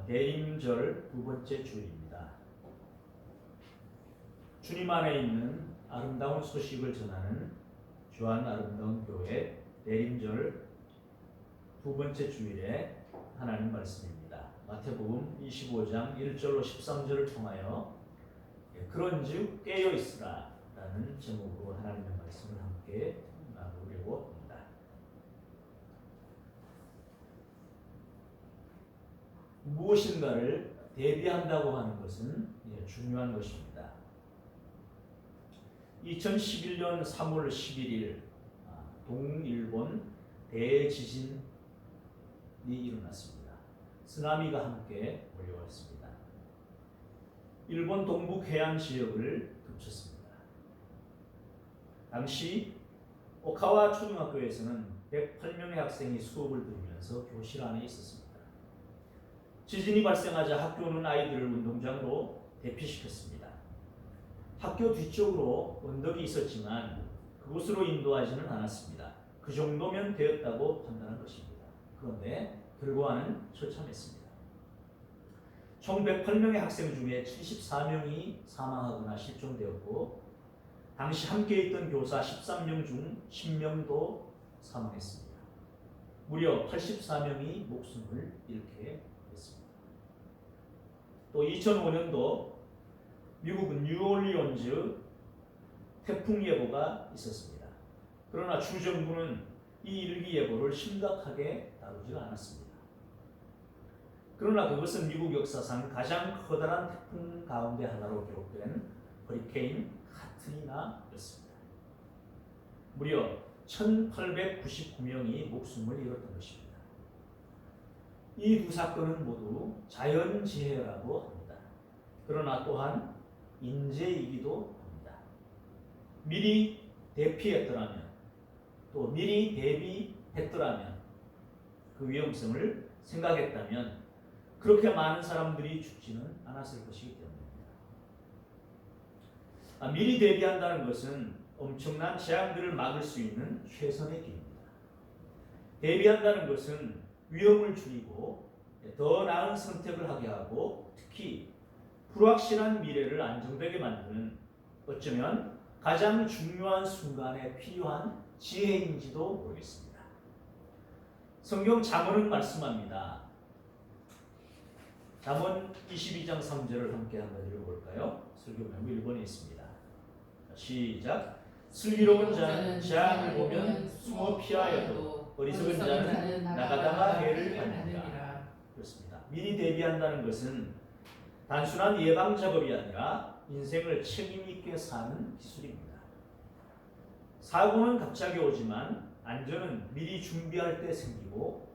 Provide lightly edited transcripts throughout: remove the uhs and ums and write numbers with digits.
대림절 두 번째 주일입니다. 주님 안에 있는 아름다운 소식을 전하는 주안 아름다운 교회 대림절 두 번째 주일에 하나님 말씀입니다. 마태복음 25장 1절로 13절을 통하여 그런즉 깨어 있으라 라는 제목으로 하나님의 말씀을 함께 나누려고 합니다. 무엇인가를 대비한다고 하는 것은 중요한 것입니다. 2011년 3월 11일 동일본 대지진이 일어났습니다. 쓰나미가 함께 몰려왔습니다. 일본 동북 해안 지역을 덮쳤습니다. 당시 오카와 초등학교에서는 108명의 학생이 수업을 들으면서 교실 안에 있었습니다. 지진이 발생하자 학교는 아이들을 운동장으로 대피시켰습니다. 학교 뒤쪽으로 언덕이 있었지만 그곳으로 인도하지는 않았습니다. 그 정도면 되었다고 판단한 것입니다. 그런데 결과는 처참했습니다. 총 108명의 학생 중에 74명이 사망하거나 실종되었고 당시 함께 있던 교사 13명 중 10명도 사망했습니다. 무려 84명이 목숨을 잃게 됐습니다. 또 2005년도 미국은 뉴올리언즈 태풍 예보가 있었습니다. 그러나 주 정부는 이 일기예보를 심각하게 다루지 않았습니다. 그러나 그것은 미국 역사상 가장 커다란 태풍 가운데 하나로 기록된 허리케인 카트리나였습니다. 무려 1899명이 목숨을 잃었던 것입니다. 이 두 사건은 모두 자연재해라고 합니다. 그러나 또한 인재이기도 합니다. 미리 대피했더라면 또 미리 대비했더라면 그 위험성을 생각했다면 그렇게 많은 사람들이 죽지는 않았을 것이기 때문입니다. 미리 대비한다는 것은 엄청난 재앙들을 막을 수 있는 최선의 길입니다. 대비한다는 것은 위험을 줄이고 더 나은 선택을 하게 하고 특히 불확실한 미래를 안정되게 만드는 어쩌면 가장 중요한 순간에 필요한 지혜인지도 모르겠습니다. 성경 잠언은 말씀합니다. 잠언 22장 3절을 함께 한번 읽어볼까요? 설교명부 1번에 있습니다. 시작. 슬기로운 자는 재앙을 보면 숨어 피하여도 어리석은 자는 나가다가 해를 받느니라. 그렇습니다. 미리 대비한다는 것은 단순한 예방 작업이 아니라 인생을 책임 있게 사는 기술입니다. 사고는 갑자기 오지만 안전은 미리 준비할 때 생기고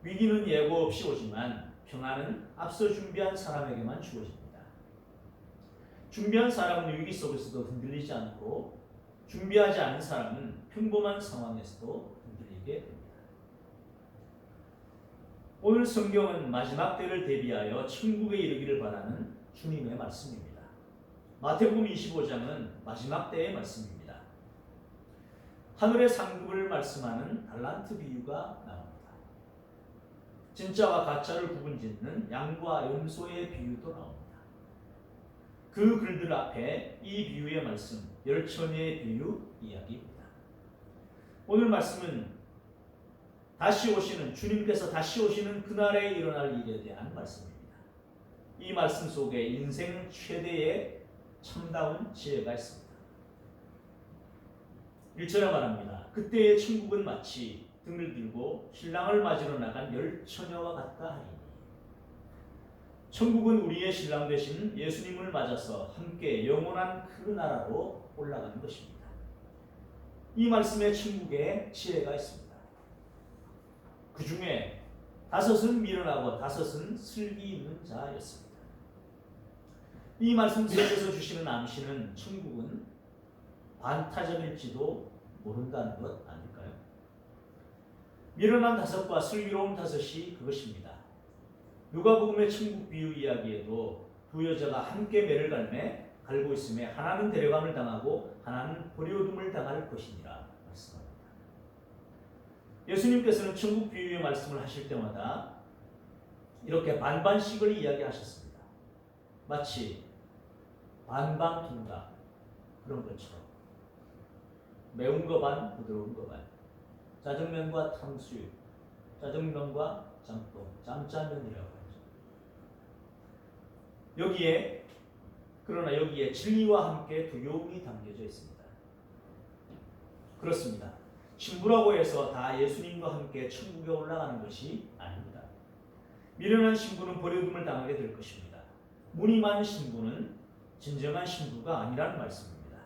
위기는 예고 없이 오지만 평안은 앞서 준비한 사람에게만 주어집니다. 준비한 사람은 위기 속에서도 흔들리지 않고 준비하지 않은 사람은 평범한 상황에서도 흔들리게 됩니다. 오늘 성경은 마지막 때를 대비하여 천국에 이르기를 바라는 주님의 말씀입니다. 마태복음 25장은 마지막 때의 말씀입니다. 하늘의 상급을 말씀하는 달란트 비유가 나옵니다. 진짜와 가짜를 구분짓는 양과 염소의 비유도 나옵니다. 그 글들 앞에 이 비유의 말씀, 열처녀의 비유 이야기입니다. 오늘 말씀은 다시 오시는 주님께서 다시 오시는 그날에 일어날 일에 대한 말씀입니다. 이 말씀 속에 인생 최대의 참다운 지혜가 있습니다. 1절에 말합니다. 그때의 천국은 마치 등을 들고 신랑을 맞으러 나간 열 처녀와 같다 하리니. 천국은 우리의 신랑 되신 예수님을 맞아서 함께 영원한 그 나라로 올라가는 것입니다. 이 말씀에 천국에 지혜가 있습니다. 그 중에 5은 미련하고 5은 슬기 있는 자였습니다. 이 말씀 속에서 주시는 암시는 천국은 반타작일지도 모른다는 것 아닐까요? 미련한 5과 슬기로운 5이 그것입니다. 누가복음의 천국 비유 이야기에도 두 여자가 함께 매를 갈고 있음에 하나는 데려감을 당하고 하나는 버려둠을 당할 것이니라 말씀합니다. 예수님께서는 천국 비유의 말씀을 하실 때마다 이렇게 반반씩을 이야기하셨습니다. 마치 반반통닭 그런 것처럼 매운 거 반, 부드러운 거 반, 짜장면과 탕수육, 짜장면과 짬뽕, 짬짜면이라고 하죠. 그러나 여기에 진리와 함께 두려움이 담겨져 있습니다. 그렇습니다. 신부라고 해서 다 예수님과 함께 천국에 올라가는 것이 아닙니다. 미련한 신부는 버려둠을 당하게 될 것입니다. 무늬만 신부는 진정한 신부가 아니라는 말씀입니다.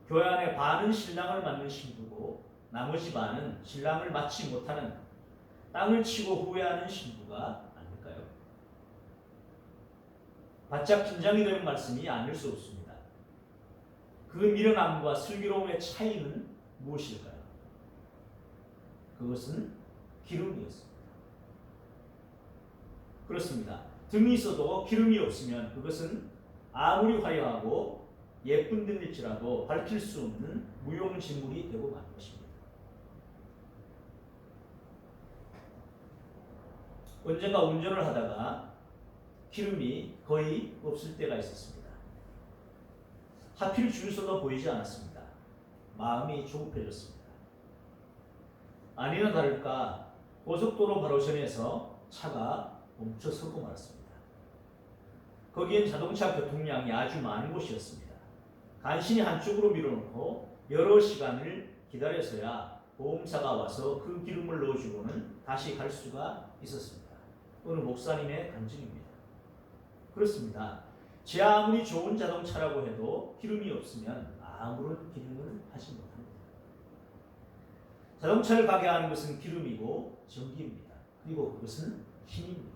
교회 안에 반은 신랑을 맞는 신부고 나머지 반은 신랑을 맞지 못하는 땅을 치고 후회하는 신부가 아닐까요? 바짝 긴장이 되는 말씀이 아닐 수 없습니다. 그 미련함과 슬기로움의 차이는 무엇일까요? 그것은 기름이었습니다. 그렇습니다. 등이 있어도 기름이 없으면 그것은 아무리 화려하고 예쁜 등일지라도 밝힐 수 없는 무용지물이 되고 만 것입니다. 언젠가 운전을 하다가 기름이 거의 없을 때가 있었습니다. 하필 주유소가 보이지 않았습니다. 마음이 조급해졌습니다. 아니나 다를까 고속도로 바로 전에서 차가 멈춰서고 말았습니다. 거기엔 자동차 교통량이 아주 많은 곳이었습니다. 간신히 한쪽으로 밀어놓고 여러 시간을 기다려서야 보험사가 와서 그 기름을 넣어주고는 다시 갈 수가 있었습니다. 어느 목사님의 간증입니다. 그렇습니다. 제 아무리 좋은 자동차라고 해도 기름이 없으면 아무런 기능을 하지 못합니다. 자동차를 가게 하는 것은 기름이고 전기입니다. 그리고 그것은 힘입니다.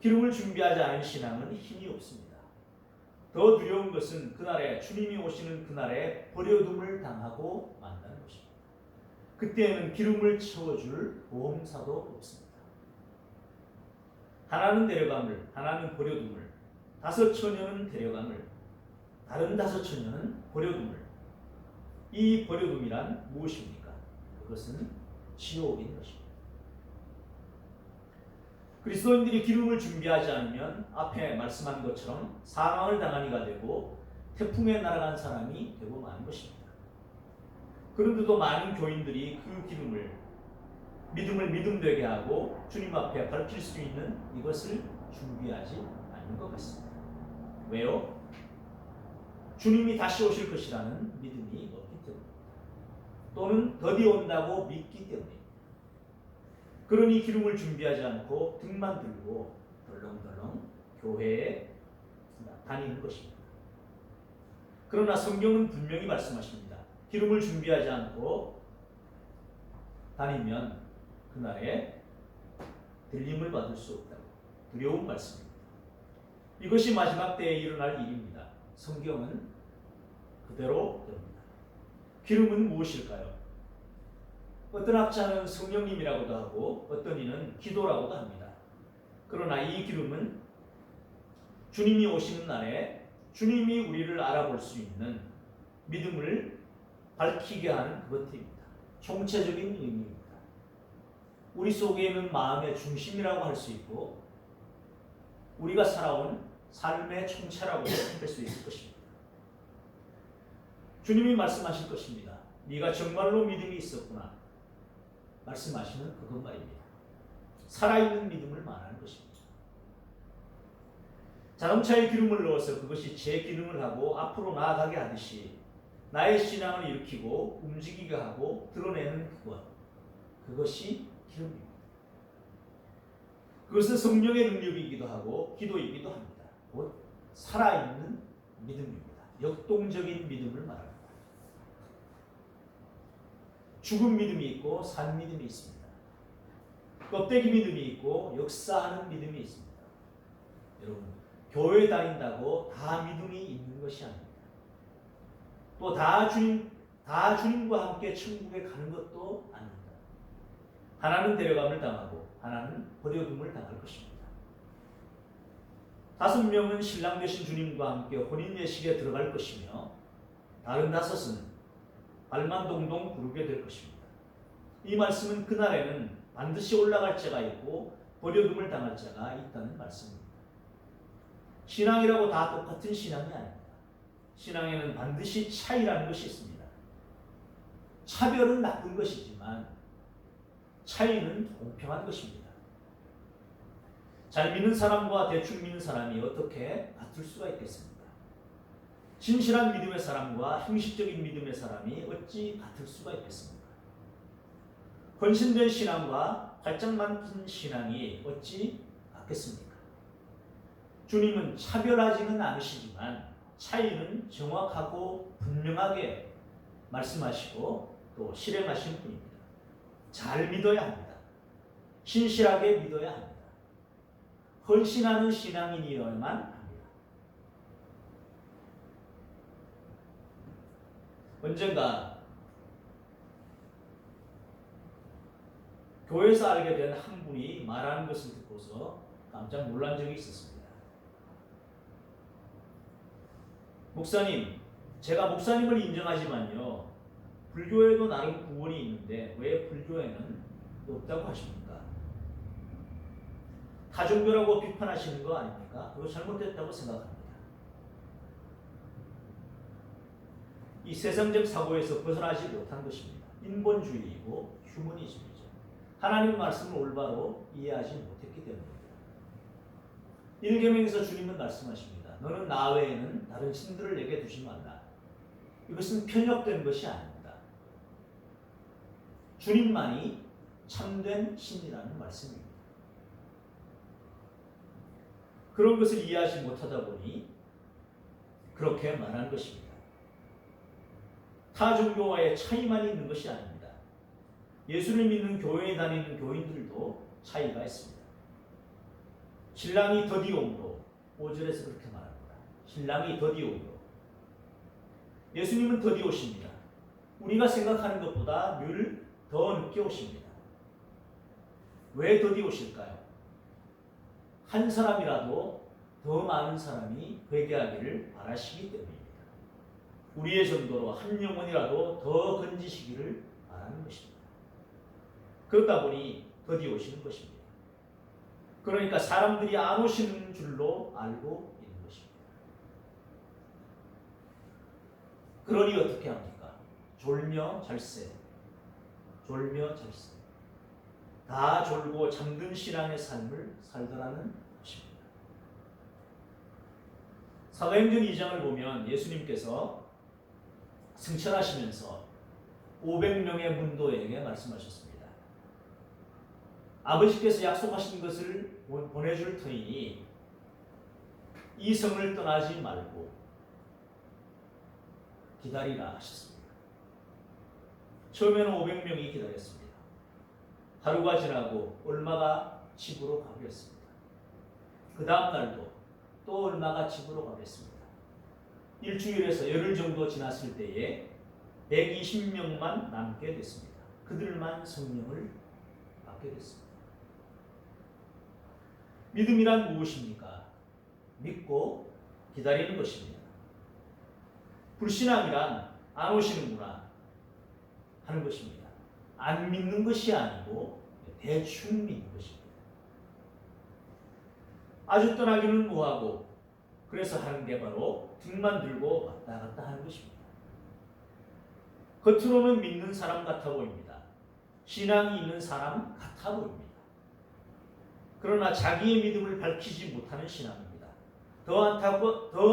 기름을 준비하지 않은 신앙은 힘이 없습니다. 더 두려운 것은 그날에 주님이 오시는 그날에 버려둠을 당하고 만나는 것입니다. 그때에는 기름을 채워줄 보험사도 없습니다. 하나는 데려감을, 하나는 버려둠을, 5,000년은 데려감을, 다른 5,000년은 버려둠을. 이 버려둠이란 무엇입니까? 그것은 지옥인 것입니다. 그리스도인들이 기름을 준비하지 않으면 앞에 말씀한 것처럼 사망을 당한 이가 되고 태풍에 날아간 사람이 되고 마는 것입니다. 그런데도 많은 교인들이 그 기름을 믿음을 믿음되게 하고 주님 앞에 밝힐 수 있는 이것을 준비하지 않는 것 같습니다. 왜요? 주님이 다시 오실 것이라는 믿음이 없기 때문입니다. 또는 더디 온다고 믿기 때문입니다. 그러니 기름을 준비하지 않고 등만 들고 덜렁덜렁 교회에 다니는 것입니다. 그러나 성경은 분명히 말씀하십니다. 기름을 준비하지 않고 다니면 그날에 들림을 받을 수 없다고. 두려운 말씀입니다. 이것이 마지막 때에 일어날 일입니다. 성경은 그대로 됩니다. 기름은 무엇일까요? 어떤 학자는 성령님이라고도 하고 어떤 이는 기도라고도 합니다. 그러나 이 기름은 주님이 오시는 날에 주님이 우리를 알아볼 수 있는 믿음을 밝히게 하는 그것입니다. 총체적인 의미입니다. 우리 속에 있는 마음의 중심이라고 할 수 있고 우리가 살아온 삶의 총체라고 할 수 있을 것입니다. 주님이 말씀하실 것입니다. 네가 정말로 믿음이 있었구나. 말씀하시는 그것 말입니다. 살아있는 믿음을 말하는 것입니다. 자동차에 기름을 넣어서 그것이 제 기능을 하고 앞으로 나아가게 하듯이 나의 신앙을 일으키고 움직이게 하고 드러내는 그것이 기름입니다. 그것은 성령의 능력이기도 하고 기도이기도 합니다. 곧 살아있는 믿음입니다. 역동적인 믿음을 말합니다. 죽은 믿음이 있고 산 믿음이 있습니다. 껍데기 믿음이 있고 역사하는 믿음이 있습니다. 여러분, 교회 다닌다고 다 믿음이 있는 것이 아닙니다. 또 다 주님과 함께 천국에 가는 것도 아닙니다. 하나는 데려감을 당하고 하나는 버려둠을 당할 것입니다. 5명은 신랑 되신 주님과 함께 혼인 예식에 들어갈 것이며 다른 5은 발만 동동 구르게 될 것입니다. 이 말씀은 그날에는 반드시 올라갈 자가 있고 버려둠을 당할 자가 있다는 말씀입니다. 신앙이라고 다 똑같은 신앙이 아닙니다. 신앙에는 반드시 차이라는 것이 있습니다. 차별은 나쁜 것이지만 차이는 공평한 것입니다. 잘 믿는 사람과 대충 믿는 사람이 어떻게 같을 수가 있겠습니까? 진실한 믿음의 사람과 형식적인 믿음의 사람이 어찌 같을 수가 있겠습니까? 헌신된 신앙과 활짝 많은 신앙이 어찌 같겠습니까? 주님은 차별하지는 않으시지만 차이는 정확하고 분명하게 말씀하시고 또 실행하신 분입니다. 잘 믿어야 합니다. 신실하게 믿어야 합니다. 헌신하는 신앙인이어야만 합니다. 언젠가 교회에서 알게 된 한 분이 말하는 것을 듣고서 깜짝 놀란 적이 있었습니다. 목사님, 제가 목사님을 인정하지만요, 불교에도 나름 구원이 있는데 왜 불교에는 없다고 하십니까? 타종교라고 비판하시는 거 아닙니까? 그거 잘못됐다고 생각합니다. 이 세상적 사고에서 벗어나지 못한 것입니다. 인본주의이고 휴머니즘이죠. 하나님 말씀을 올바로 이해하지 못했기 때문입니다. 1계명에서 주님은 말씀하십니다. 너는 나 외에는 다른 신들을 내게 두지 말라. 이것은 편협된 것이 아닙니다. 주님만이 참된 신이라는 말씀입니다. 그런 것을 이해하지 못하다 보니 그렇게 말한 것입니다. 타 종교와의 차이만 있는 것이 아닙니다. 예수를 믿는 교회에 다니는 교인들도 차이가 있습니다. 신랑이 더디옴으로 5절에서 그렇게 말합니다. 신랑이 더디옴으로. 예수님은 더디 오십니다. 우리가 생각하는 것보다 늘 더 늦게 오십니다. 왜 더디 오실까요? 한 사람이라도 더 많은 사람이 회개하기를 바라시기 때문입니다. 우리의 정도로 한 영혼이라도 더 건지시기를 바라는 것입니다. 그렇다 보니 더디 오시는 것입니다. 그러니까 사람들이 안 오시는 줄로 알고 있는 것입니다. 그러니 어떻게 합니까? 졸며 잘세. 졸며 잘세. 다 졸고 잠든 신앙의 삶을 살더라는 것입니다. 사도행전 2장을 보면 예수님께서 승천하시면서 500명의 문도에게 말씀하셨습니다. 아버지께서 약속하신 것을 보내줄 터이니 이 성을 떠나지 말고 기다리라 하셨습니다. 처음에는 500명이 기다렸습니다. 하루가 지나고 얼마가 집으로 가버렸습니다. 그 다음 날도 또 얼마가 집으로 가버렸습니다. 일주일에서 열흘 정도 지났을 때에 120명만 남게 됐습니다. 그들만 성령을 받게 됐습니다. 믿음이란 무엇입니까? 믿고 기다리는 것입니다. 불신앙이란 안 오시는구나 하는 것입니다. 안 믿는 것이 아니고 대충 믿는 것입니다. 아주 떠나기는 뭐하고 그래서 하는 게 바로 등만 들고 왔다 갔다 하는 것입니다. 겉으로는 믿는 사람 같아 보입니다. 신앙이 있는 사람 같아 보입니다. 그러나 자기의 믿음을 밝히지 못하는 신앙입니다. 더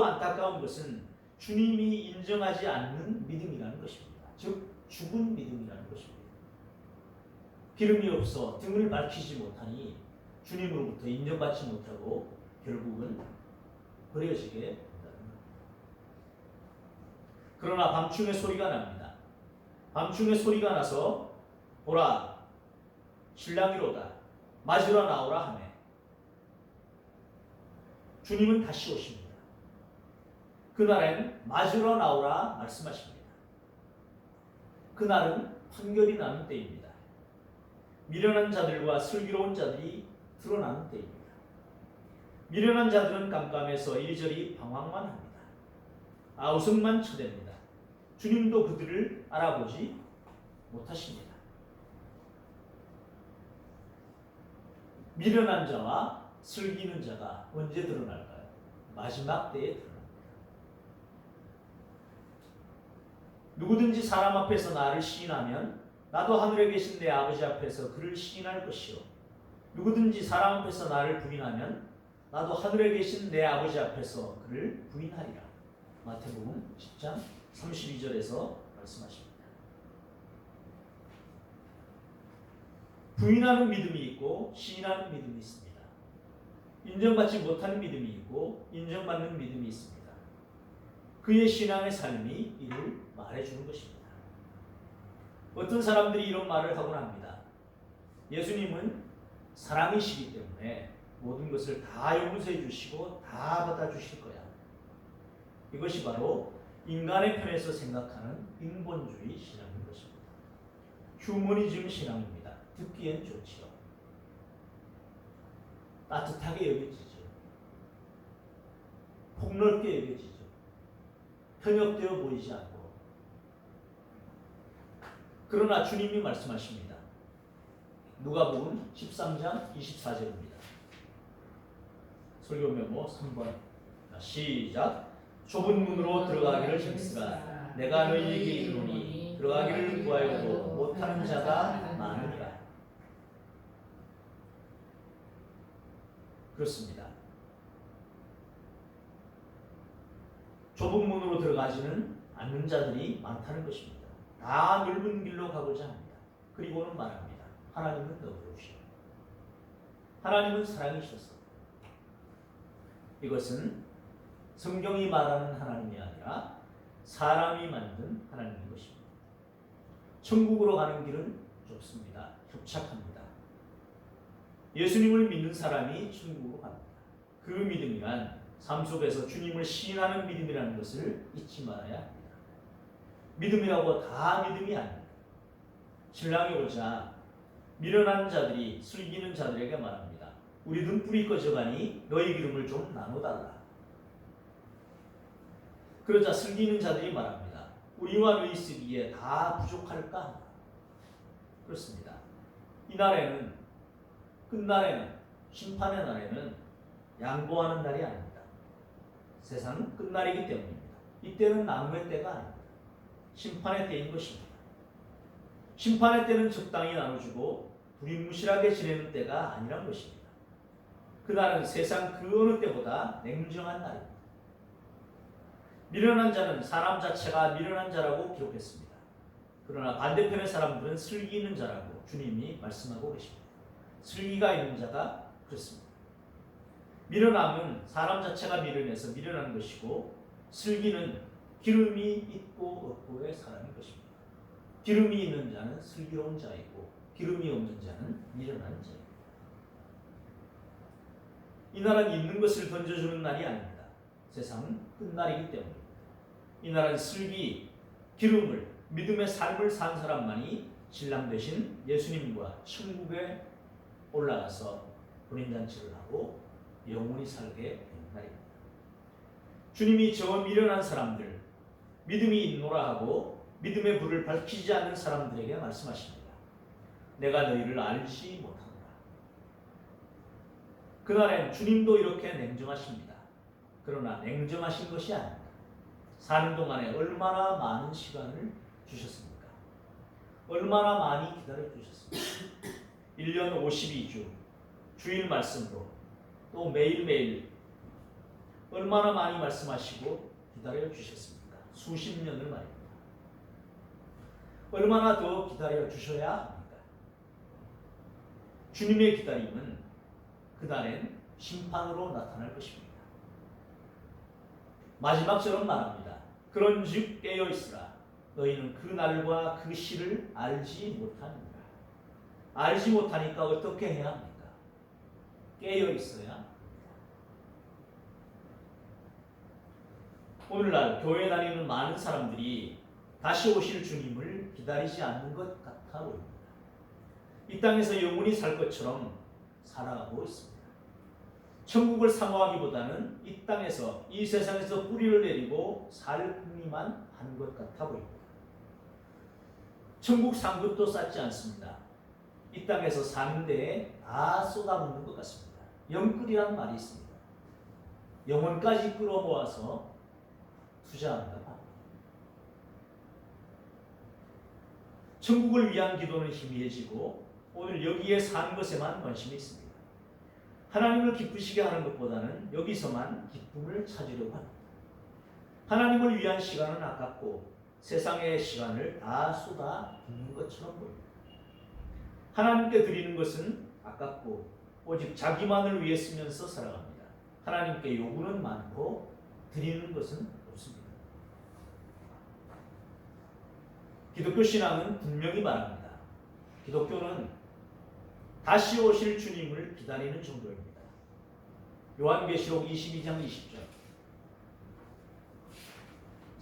안타까운 것은 주님이 인정하지 않는 믿음이라는 것입니다. 즉 죽은 믿음이라는 것입니다. 기름이 없어 등을 밝히지 못하니 주님으로부터 인정받지 못하고 결국은 버려지게 된다는 겁니다. 그러나 밤중에 소리가 납니다. 밤중에 소리가 나서 보라 신랑이로다 맞으러 나오라 하네. 주님은 다시 오십니다. 그날엔 맞으러 나오라 말씀하십니다. 그날은 판결이 나는 때입니다. 미련한 자들과 슬기로운 자들이 드러나는 때입니다. 미련한 자들은 깜깜해서 이리저리 방황만 합니다. 아우성만 쳐댑니다. 주님도 그들을 알아보지 못하십니다. 미련한 자와 슬기는 자가 언제 드러날까요? 마지막 때에 드러납니다. 누구든지 사람 앞에서 나를 시인하면 나도 하늘에 계신 내 아버지 앞에서 그를 시인할 것이요 누구든지 사람 앞에서 나를 부인하면 나도 하늘에 계신 내 아버지 앞에서 그를 부인하리라. 마태복음 10장 32절에서 말씀하십니다. 부인하는 믿음이 있고 시인하는 믿음이 있습니다. 인정받지 못하는 믿음이 있고 인정받는 믿음이 있습니다. 그의 신앙의 삶이 이를 말해주는 것입니다. 어떤 사람들이 이런 말을 하곤 합니다. 예수님은 사랑이시기 때문에 모든 것을 다 용서해 주시고 다 받아주실 거야. 이것이 바로 인간의 편에서 생각하는 인본주의 신앙인 것입니다. 휴머니즘 신앙입니다. 듣기엔 좋지요. 따뜻하게 여겨지죠. 폭넓게 여겨지죠. 편협되어 보이지 않고. 그러나 주님이 말씀하십니다. 누가복음 13장 24절입니다. 설교 메모 3번. 시작. 좁은 문으로 들어가기를 힘쓰라. 내가 너희에게 이르노니 들어가기를 구하여도 못하는 자가 많으니라. 그렇습니다. 좁은 문으로 들어가지는 않는 자들이 많다는 것입니다. 다 넓은 길로 가고자 합니다. 그리고는 말합니다. 하나님은 너그러우시오. 하나님은 사랑이셔서. 이것은 성경이 말하는 하나님이 아니라 사람이 만든 하나님인 것입니다. 천국으로 가는 길은 좁습니다. 협착합니다. 예수님을 믿는 사람이 천국으로 갑니다. 그 믿음이란 삶 속에서 주님을 시인하는 믿음이라는 것을 잊지 말아야 합니다. 믿음이라고 다 믿음이 아닙니다. 신랑이 오자 미련한 자들이 슬기는 자들에게 말합니다. 우리 등불이 꺼져가니 너희 기름을 좀 나눠달라. 그러자 슬기는 자들이 말합니다. 우리와 너희 쓰기에 다 부족할까? 그렇습니다. 이 날에는 끝날에는 심판의 날에는 양보하는 날이 아닙니다. 세상은 끝날이기 때문입니다. 이때는 나눔의 때가 아닙니다. 심판의 때인 것입니다. 심판의 때는 적당히 나눠주고 두리뭉실하게 지내는 때가 아니란 것입니다. 그날은 세상 그 어느 때보다 냉정한 날입니다. 미련한 자는 사람 자체가 미련한 자라고 기록했습니다. 그러나 반대편의 사람들은 슬기 있는 자라고 주님이 말씀하고 계십니다. 슬기가 있는 자가 그렇습니다. 미련함은 사람 자체가 미련해서 미련한 것이고 슬기는 기름이 있고 없고의 사람인 것입니다. 기름이 있는 자는 슬기로운 자이고 기름이 없는 자는 미련한 자입니다. 이 날은 있는 것을 던져주는 날이 아닙니다. 세상은 끝날이기 때문입니다. 이 날은 슬기, 기름을, 믿음의 삶을 산 사람만이 신랑 되신 예수님과 천국에 올라가서 혼인잔치를 하고 영원히 살게 되는 날입니다. 주님이 저 미련한 사람들, 믿음이 있노라 하고 믿음의 불을 밝히지 않는 사람들에게 말씀하십니다. 내가 너희를 알지 못하노라. 그날엔 주님도 이렇게 냉정하십니다. 그러나 냉정하신 것이 아닙니다. 사는 동안에 얼마나 많은 시간을 주셨습니까? 얼마나 많이 기다려 주셨습니까? 1년 52주 주일 말씀으로 또 매일매일 얼마나 많이 말씀하시고 기다려 주셨습니까? 수십 년을 말입니다. 얼마나 더 기다려 주셔야 합니까? 주님의 기다림은 그날엔 심판으로 나타날 것입니다. 마지막처럼 말합니다. 그런즉 깨어있으라. 너희는 그 날과 그 시를 알지 못하느니라. 알지 못하니까 어떻게 해야 합니까? 깨어있어야 합니다. 오늘날 교회 다니는 많은 사람들이 다시 오실 주님을 기다리지 않는 것 같아 보입니다. 이 땅에서 영원히 살 것처럼 살아가고 있습니다. 천국을 사모하기보다는 이 땅에서 이 세상에서 뿌리를 내리고 살 궁리만 하는 것 같아 보입니다. 천국 상급도 쌓지 않습니다. 이 땅에서 사는 데에 다 쏟아붓는 것 같습니다. 영끌이라는 말이 있습니다. 영혼까지 끌어모아서 투자한다. 천국을 위한 기도는 희미해지고 오늘 여기에 사는 것에만 관심이 있습니다. 하나님을 기쁘시게 하는 것보다는 여기서만 기쁨을 찾으려고 합니다. 하나님을 위한 시간은 아깝고 세상의 시간을 다 쏟아붓는 것처럼 보입니다. 하나님께 드리는 것은 아깝고 오직 자기만을 위해 쓰면서 살아갑니다. 하나님께 요구는 많고 드리는 것은 없습니다. 기독교 신앙은 분명히 말합니다. 기독교는 다시 오실 주님을 기다리는 정도입니다. 요한계시록 22장 20절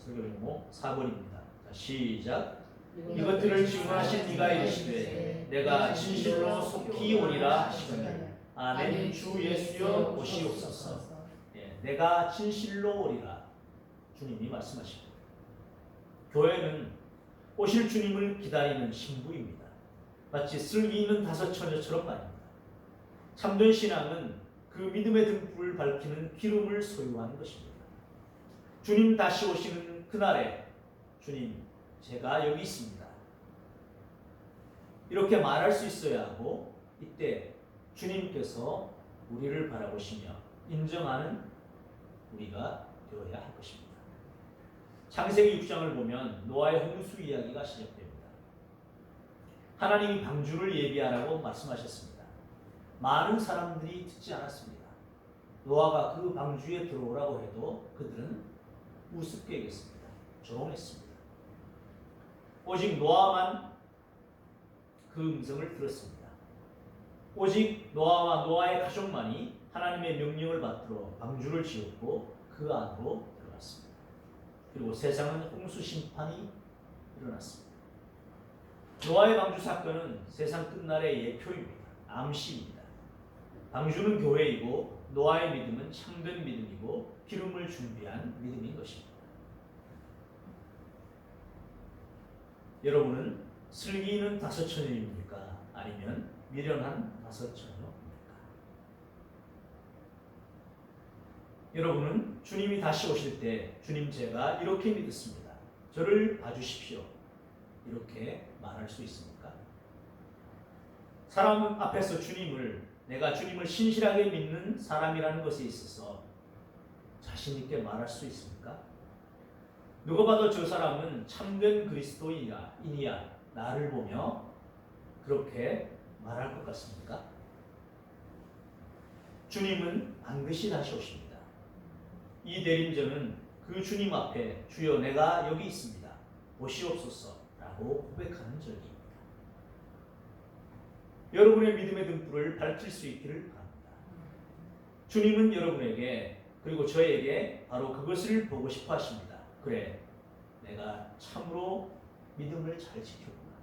설교 4번입니다. 시작. 이것들을 증언하신 이가 이르시되 내가 진실로 속히 오리라 하시거늘 아멘. 주 예수여 오시옵소서. 내가 진실로 오리라 주님이 말씀하십니다. 교회는 오실 주님을 기다리는 신부입니다. 마치 슬기 있는 다섯 처녀처럼 말입니다. 참된 신앙은 그 믿음의 등불을 밝히는 기름을 소유하는 것입니다. 주님 다시 오시는 그날에 주님 제가 여기 있습니다. 이렇게 말할 수 있어야 하고 이때 주님께서 우리를 바라보시며 인정하는 우리가 되어야 할 것입니다. 창세기 6장을 보면 노아의 홍수 이야기가 시작됩니다. 하나님이 방주를 예비하라고 말씀하셨습니다. 많은 사람들이 듣지 않았습니다. 노아가 그 방주에 들어오라고 해도 그들은 우습게 여겼습니다. 조롱했습니다. 오직 노아만 그 음성을 들었습니다. 오직 노아와 노아의 가족만이 하나님의 명령을 받들어 방주를 지었고 그 안으로 들어갔습니다. 그리고 세상은 홍수 심판이 일어났습니다. 노아의 방주 사건은 세상 끝날의 예표입니다. 암시입니다. 방주는 교회이고 노아의 믿음은 참된 믿음이고 기름을 준비한 믿음인 것입니다. 여러분은 슬기 있는 다섯 처녀입니까? 아니면 미련한 다섯 처녀입니까? 여러분은 주님이 다시 오실 때 주님 제가 이렇게 믿었습니다. 저를 봐주십시오. 이렇게 말할 수 있습니까? 사람 앞에서 내가 주님을 신실하게 믿는 사람이라는 것에 있어서 자신 있게 말할 수 있습니까? 누가 봐도 저 사람은 참된 그리스도인이야 나를 보며 그렇게 말할 것 같습니까? 주님은 반드시 다시 오십니다. 이 대림절은 그 주님 앞에 주여 내가 여기 있습니다. 보시옵소서 라고 고백하는 절기입니다. 여러분의 믿음의 등불을 밝힐 수 있기를 바랍니다. 주님은 여러분에게 그리고 저에게 바로 그것을 보고 싶어 하십니다. 그래, 내가 참으로 믿음을 잘 지켰구나.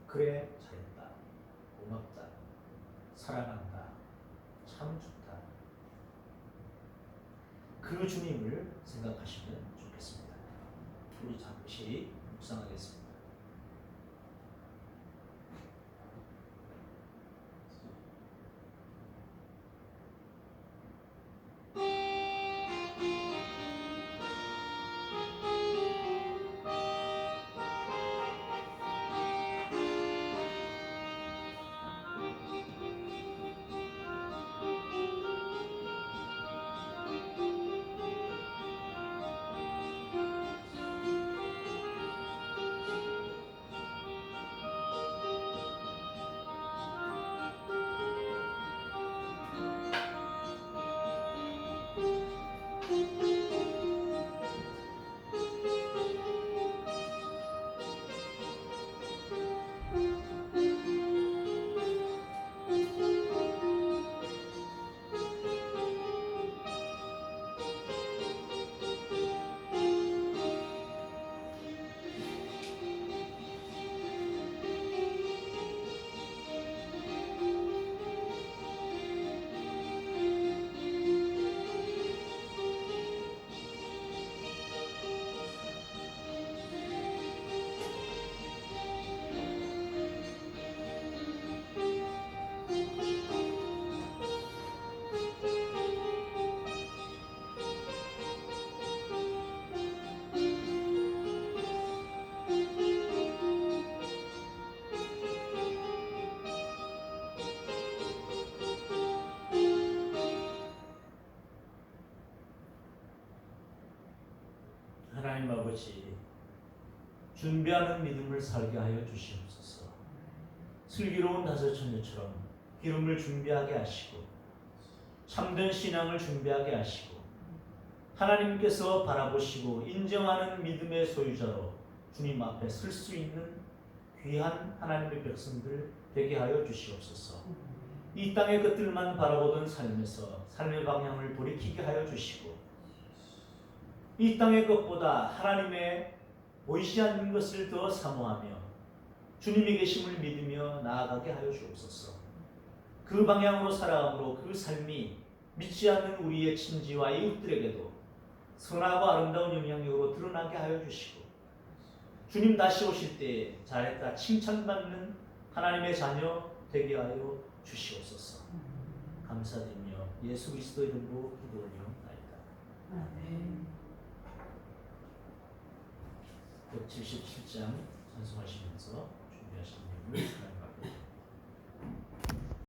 그래, 잘했다. 고맙다. 사랑한다. 참 좋다. 그 주님을 생각하시면 좋겠습니다. 우리 잠시 묵상하겠습니다. 하나님 아버지, 준비하는 믿음을 살게 하여 주시옵소서. 슬기로운 다섯 처녀처럼 기름을 준비하게 하시고 참된 신앙을 준비하게 하시고 하나님께서 바라보시고 인정하는 믿음의 소유자로 주님 앞에 설 수 있는 귀한 하나님의 백성들 되게 하여 주시옵소서. 이 땅의 것들만 바라보던 삶에서 삶의 방향을 돌이키게 하여 주시고 이 땅의 것보다 하나님의 보이지 않는 것을 더 사모하며 주님이 계심을 믿으며 나아가게 하여 주옵소서. 그 방향으로 살아감으로 그 삶이 믿지 않는 우리의 친지와 이웃들에게도 선하고 아름다운 영향력으로 드러나게 하여 주시고 주님 다시 오실 때 잘했다 칭찬받는 하나님의 자녀 되게 하여 주시옵소서. 감사드리며 예수 그리스도 이름으로 기도 올리옵나이다. 아멘. 177장 찬송하시면서 준비하신 내용을